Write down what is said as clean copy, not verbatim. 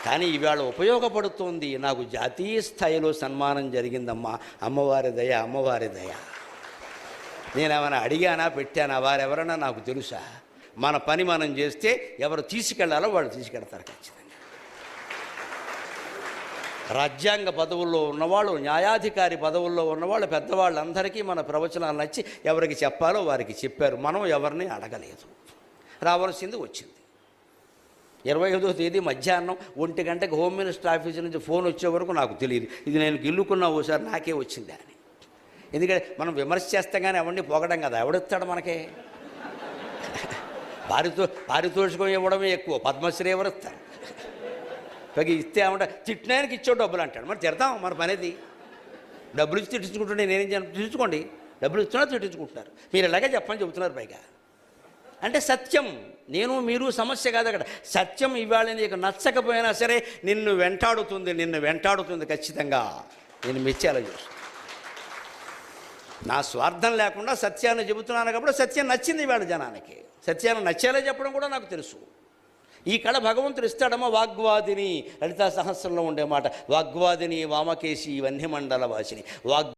కానీ ఇవాళ ఉపయోగపడుతోంది. నాకు జాతీయ స్థాయిలో సన్మానం జరిగిందమ్మా. అమ్మవారి దయ, అమ్మవారి దయ. నేనేమైనా అడిగానా, పెట్టానా? వారెవరన్నా నాకు తెలుసా? మన పని మనం చేస్తే ఎవరు తీసుకెళ్లాలో వాళ్ళు తీసుకెళ్తారు ఖచ్చితంగా. రాజ్యాంగ పదవుల్లో ఉన్నవాళ్ళు, న్యాయాధికారి పదవుల్లో ఉన్నవాళ్ళు, పెద్దవాళ్ళందరికీ మన ప్రవచనాలు నచ్చి ఎవరికి చెప్పాలో వారికి చెప్పారు. మనం ఎవరిని అడగలేదు. రావాల్సింది వచ్చింది. 25వ తేదీ మధ్యాహ్నం 1 గంటకి హోమ్ మినిస్టర్ ఆఫీస్ నుంచి ఫోన్ వచ్చే వరకు నాకు తెలియదు ఇది నేను గిల్లుకున్నా ఓసారి నాకే వచ్చింది అని. ఎందుకంటే మనం విమర్శ చేస్తాం కానీ ఎవరిని పోగడం కదా, ఎవడిస్తాడు మనకే? పారితోషికం ఇవ్వడమే ఎక్కువ, పద్మశ్రీ ఎవరు ఇస్తారు? పైకి ఇస్తే ఏమంటే తిట్టినానికి ఇచ్చావు డబ్బులు అంటాడు. మరి తిడతాం, మన పనేది. డబ్బులు ఇచ్చి తిట్టించుకుంటుంటే నేనేం చేయను? తిట్టించుకోండి, డబ్బులు ఇస్తున్నా తిట్టించుకుంటున్నారు. మీరు ఇలాగే చెప్పని చెబుతున్నారు. పైగా అంటే సత్యం, నేను మీరు సమస్య కాదు అక్కడ. సత్యం ఇవాళ నీకు నచ్చకపోయినా సరే నిన్ను వెంటాడుతుంది ఖచ్చితంగా. నేను మెచ్చేలా చూస్తాను. నా స్వార్థం లేకుండా సత్యాన్ని చెబుతున్నాను కాబట్టి సత్యం నచ్చింది ఇవాళ జనానికి. సత్యాన్ని నచ్చేలా చెప్పడం కూడా నాకు తెలుసు. ఈ కళ భగవంతుడు ఇస్తాడమ్మా. వాగ్వాదిని, లలితా సహస్రంలో ఉండే మాట, వాగ్వాదిని వామకేశి వన్యమండల వాసిని.